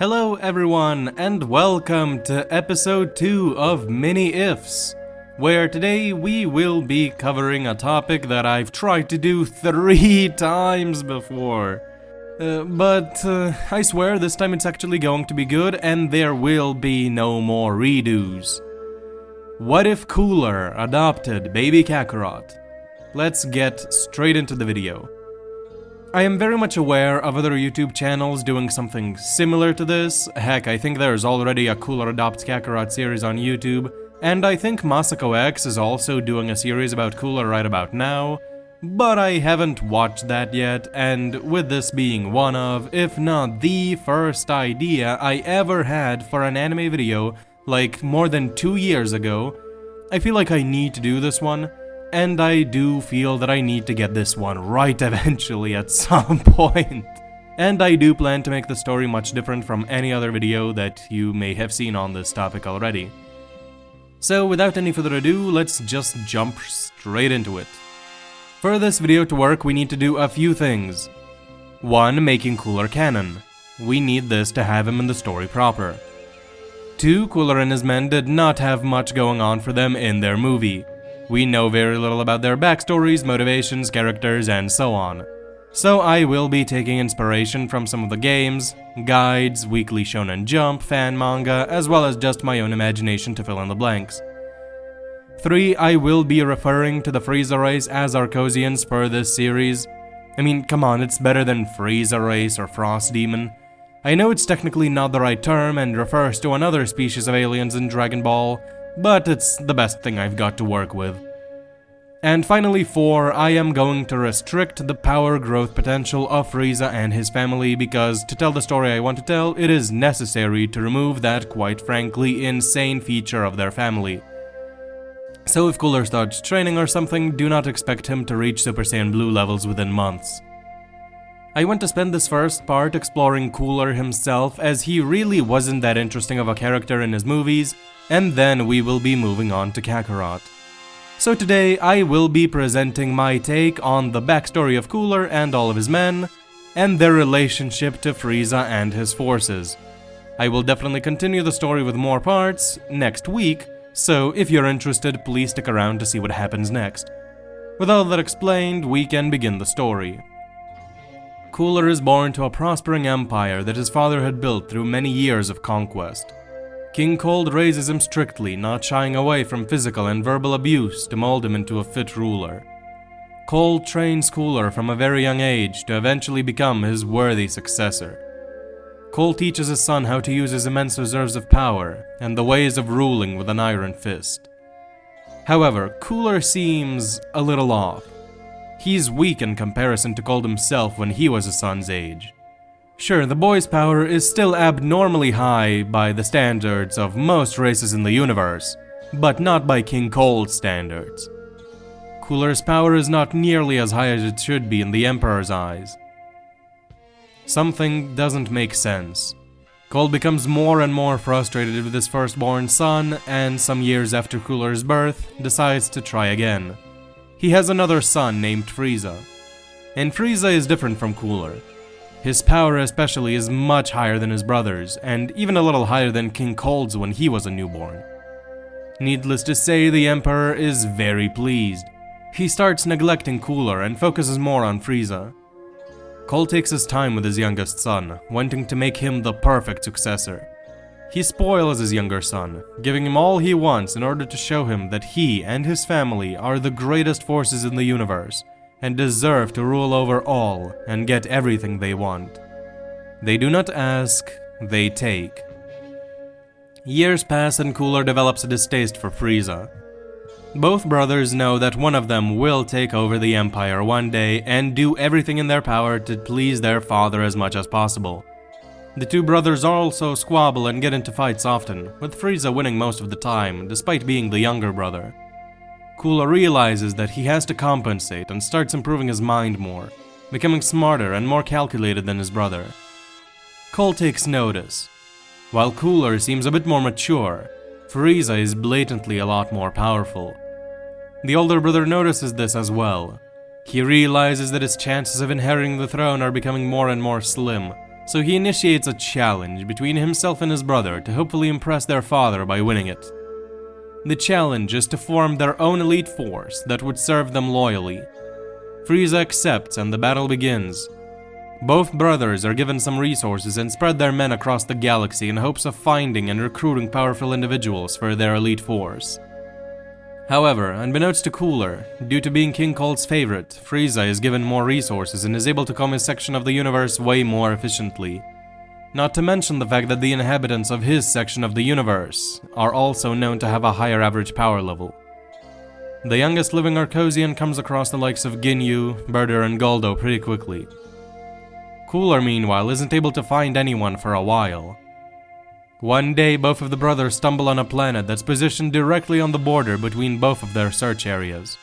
Hello everyone, and welcome to episode 2 of Mini Ifs, where today we will be covering a topic that I've tried to do 3 times before. But I swear this time it's actually going to be good and there will be no more redos. What if Kūra adopted baby Kakarot? Let's get straight into the video. I am very much aware of other YouTube channels doing something similar to this. Heck, I think there's already a Kūra Adopts Kakarot series on YouTube, and I think Masako X is also doing a series about Kūra right about now, but I haven't watched that yet, and with this being one of, if not the first idea I ever had for an anime video, like more than 2 years ago, I feel like I need to do this one. And I do feel that I need to get this one right eventually at some point. And I do plan to make the story much different from any other video that you may have seen on this topic already. So without any further ado, let's just jump straight into it. For this video to work, we need to do a few things. 1. Making Kūra canon. We need this to have him in the story proper. 2. Kūra and his men did not have much going on for them in their movie. We know very little about their backstories, motivations, characters, and so on. So I will be taking inspiration from some of the games, guides, Weekly Shonen Jump, fan manga, as well as just my own imagination to fill in the blanks. 3. I will be referring to the Frieza race as Arcosians for this series. I mean, come on, it's better than Frieza race or Frost Demon. I know it's technically not the right term and refers to another species of aliens in Dragon Ball, but it's the best thing I've got to work with. And finally 4, I am going to restrict the power growth potential of Frieza and his family because to tell the story I want to tell, it is necessary to remove that quite frankly insane feature of their family. So if Kūra starts training or something, do not expect him to reach Super Saiyan Blue levels within months. I want to spend this first part exploring Kūra himself as he really wasn't that interesting of a character in his movies, and then we will be moving on to Kakarot. So today I will be presenting my take on the backstory of Kūra and all of his men, and their relationship to Frieza and his forces. I will definitely continue the story with more parts next week, so if you're interested, please stick around to see what happens next. With all that explained, we can begin the story. Kūra is born to a prospering empire that his father had built through many years of conquest. King Cold raises him strictly, not shying away from physical and verbal abuse to mold him into a fit ruler. Cold trains Kūra from a very young age to eventually become his worthy successor. Cold teaches his son how to use his immense reserves of power and the ways of ruling with an iron fist. However, Kūra seems a little off. He's weak in comparison to Cold himself when he was his son's age. Sure, the boy's power is still abnormally high by the standards of most races in the universe, but not by King Cold's standards. Kūra's power is not nearly as high as it should be in the Emperor's eyes. Something doesn't make sense. Cold becomes more and more frustrated with his firstborn son, and some years after Kūra's birth, decides to try again. He has another son named Frieza. And Frieza is different from Kūra. His power especially is much higher than his brother's, and even a little higher than King Cold's when he was a newborn. Needless to say, the Emperor is very pleased. He starts neglecting Kūra and focuses more on Frieza. Cold takes his time with his youngest son, wanting to make him the perfect successor. He spoils his younger son, giving him all he wants in order to show him that he and his family are the greatest forces in the universe, and deserve to rule over all and get everything they want. They do not ask, they take. Years pass and Kūra develops a distaste for Frieza. Both brothers know that one of them will take over the empire one day and do everything in their power to please their father as much as possible. The two brothers also squabble and get into fights often, with Frieza winning most of the time, despite being the younger brother. Kūra realizes that he has to compensate and starts improving his mind more, becoming smarter and more calculated than his brother. Cold takes notice. While Kūra seems a bit more mature, Frieza is blatantly a lot more powerful. The older brother notices this as well. He realizes that his chances of inheriting the throne are becoming more and more slim, so he initiates a challenge between himself and his brother to hopefully impress their father by winning it. The challenge is to form their own elite force that would serve them loyally. Frieza accepts and the battle begins. Both brothers are given some resources and spread their men across the galaxy in hopes of finding and recruiting powerful individuals for their elite force. However, unbeknownst to Cooler, due to being King Cold's favorite, Frieza is given more resources and is able to comb his section of the universe way more efficiently. Not to mention the fact that the inhabitants of his section of the universe are also known to have a higher average power level. The youngest living Arcosian comes across the likes of Ginyu, Birder, and Goldo pretty quickly. Cooler, meanwhile, isn't able to find anyone for a while. One day, both of the brothers stumble on a planet that's positioned directly on the border between both of their search areas.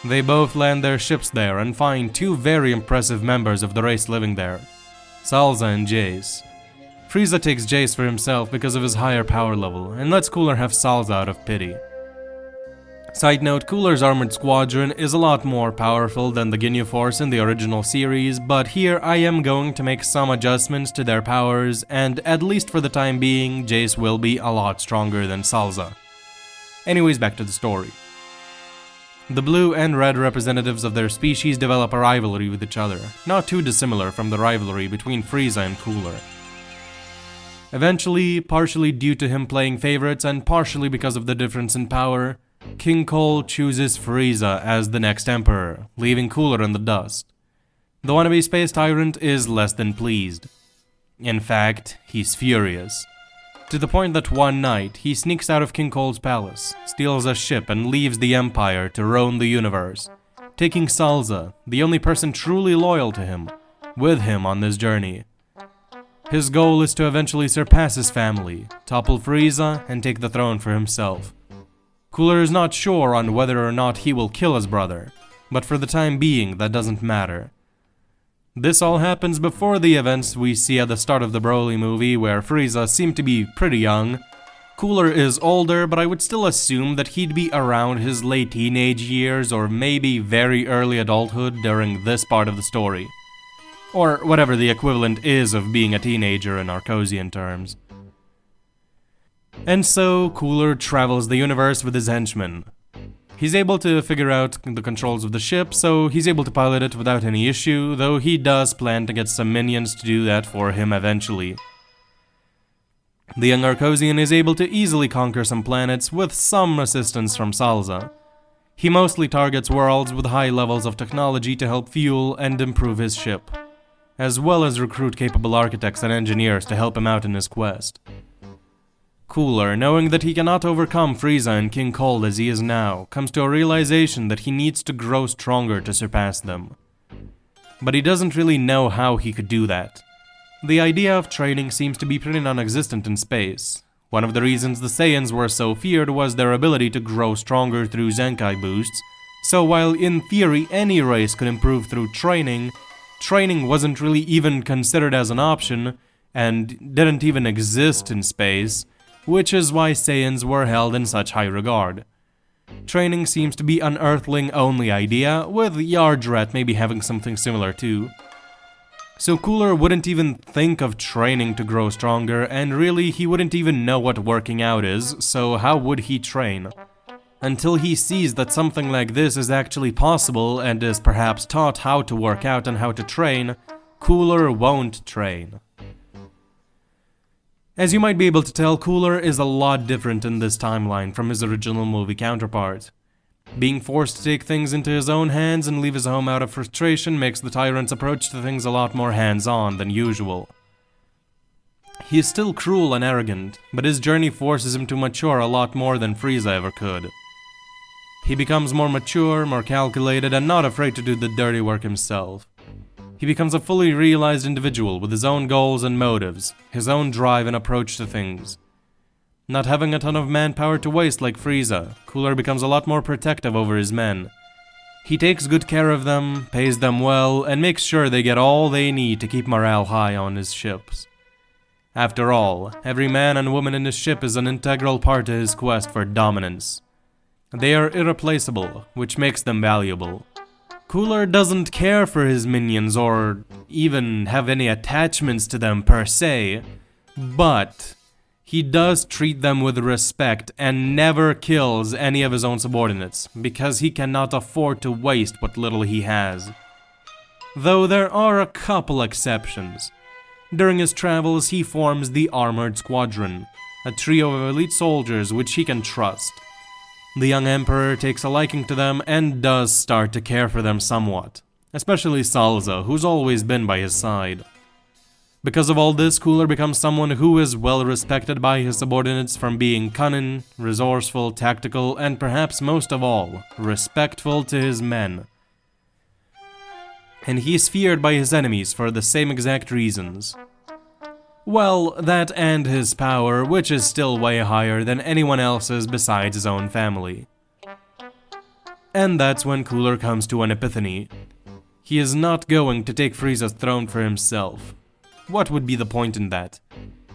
They both land their ships there and find two very impressive members of the race living there, Salza and Jace. Frieza takes Jace for himself because of his higher power level, and lets Cooler have Salza out of pity. Side note, Cooler's armored squadron is a lot more powerful than the Ginyu Force in the original series, but here I am going to make some adjustments to their powers, and at least for the time being, Jace will be a lot stronger than Salza. Anyways, back to the story. The blue and red representatives of their species develop a rivalry with each other, not too dissimilar from the rivalry between Frieza and Cooler. Eventually, partially due to him playing favorites and partially because of the difference in power, King Cold chooses Frieza as the next emperor, leaving Cooler in the dust. The wannabe space tyrant is less than pleased. In fact, he's furious. To the point that one night, he sneaks out of King Cold's palace, steals a ship and leaves the Empire to roam the universe, taking Salza, the only person truly loyal to him, with him on this journey. His goal is to eventually surpass his family, topple Frieza, and take the throne for himself. Cooler is not sure on whether or not he will kill his brother, but for the time being, that doesn't matter. This all happens before the events we see at the start of the Broly movie, where Frieza seemed to be pretty young. Cooler is older, but I would still assume that he'd be around his late teenage years or maybe very early adulthood during this part of the story. Or whatever the equivalent is of being a teenager in Arcosian terms. And so, Cooler travels the universe with his henchmen. He's able to figure out the controls of the ship, so he's able to pilot it without any issue, though he does plan to get some minions to do that for him eventually. The young Arcosian is able to easily conquer some planets with some assistance from Salza. He mostly targets worlds with high levels of technology to help fuel and improve his ship, as well as recruit capable architects and engineers to help him out in his quest. Cooler, knowing that he cannot overcome Frieza and King Cold as he is now, comes to a realization that he needs to grow stronger to surpass them. But he doesn't really know how he could do that. The idea of training seems to be pretty non-existent in space. One of the reasons the Saiyans were so feared was their ability to grow stronger through Zenkai boosts, so while in theory any race could improve through training, training wasn't really even considered as an option, and didn't even exist in space, which is why Saiyans were held in such high regard. Training seems to be an Earthling-only idea, with Yardrat maybe having something similar too. So Cooler wouldn't even think of training to grow stronger, and really he wouldn't even know what working out is, so how would he train? Until he sees that something like this is actually possible and is perhaps taught how to work out and how to train, Cooler won't train. As you might be able to tell, Cooler is a lot different in this timeline from his original movie counterpart. Being forced to take things into his own hands and leave his home out of frustration makes the tyrant's approach to things a lot more hands-on than usual. He is still cruel and arrogant, but his journey forces him to mature a lot more than Frieza ever could. He becomes more mature, more calculated, and not afraid to do the dirty work himself. He becomes a fully realized individual with his own goals and motives, his own drive and approach to things. Not having a ton of manpower to waste like Frieza, Cooler becomes a lot more protective over his men. He takes good care of them, pays them well, and makes sure they get all they need to keep morale high on his ships. After all, every man and woman in his ship is an integral part to his quest for dominance. They are irreplaceable, which makes them valuable. Cooler doesn't care for his minions or even have any attachments to them per se, but he does treat them with respect and never kills any of his own subordinates, because he cannot afford to waste what little he has. Though there are a couple exceptions. During his travels, he forms the Armored Squadron, a trio of elite soldiers which he can trust. The young Emperor takes a liking to them and does start to care for them somewhat, especially Salza, who's always been by his side. Because of all this, Cooler becomes someone who is well respected by his subordinates, from being cunning, resourceful, tactical, and perhaps most of all, respectful to his men. And he is feared by his enemies for the same exact reasons. Well, that and his power, which is still way higher than anyone else's besides his own family. And that's when Cooler comes to an epiphany. He is not going to take Frieza's throne for himself. What would be the point in that?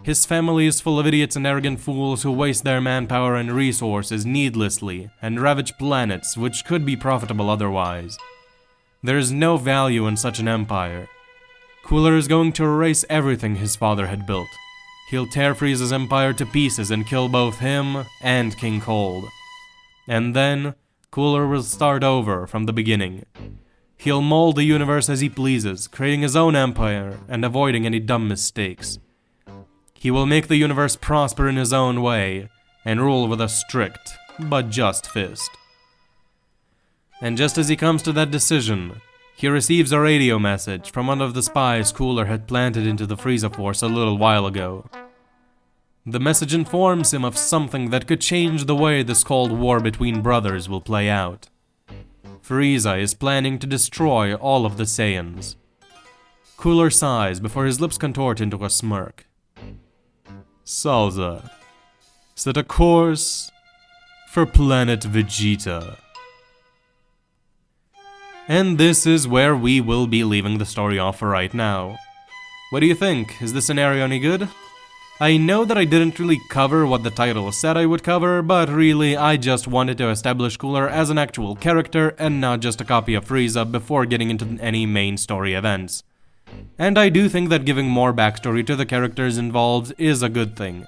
His family is full of idiots and arrogant fools who waste their manpower and resources needlessly and ravage planets which could be profitable otherwise. There is no value in such an empire. Cooler is going to erase everything his father had built. He'll tear Frieza's empire to pieces and kill both him and King Cold. And then, Cooler will start over from the beginning. He'll mold the universe as he pleases, creating his own empire and avoiding any dumb mistakes. He will make the universe prosper in his own way and rule with a strict but just fist. And just as he comes to that decision, he receives a radio message from one of the spies Cooler had planted into the Frieza Force a little while ago. The message informs him of something that could change the way this Cold War between brothers will play out. Frieza is planning to destroy all of the Saiyans. Cooler sighs before his lips contort into a smirk. Salza, set a course for planet Vegeta. And this is where we will be leaving the story off for right now. What do you think? Is this scenario any good? I know that I didn't really cover what the title said I would cover, but really I just wanted to establish Cooler as an actual character and not just a copy of Frieza before getting into any main story events. And I do think that giving more backstory to the characters involved is a good thing.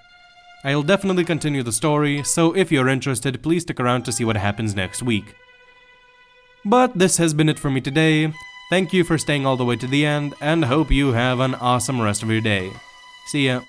I'll definitely continue the story, so if you're interested, please stick around to see what happens next week. But this has been it for me today. Thank you for staying all the way to the end, and hope you have an awesome rest of your day. See ya.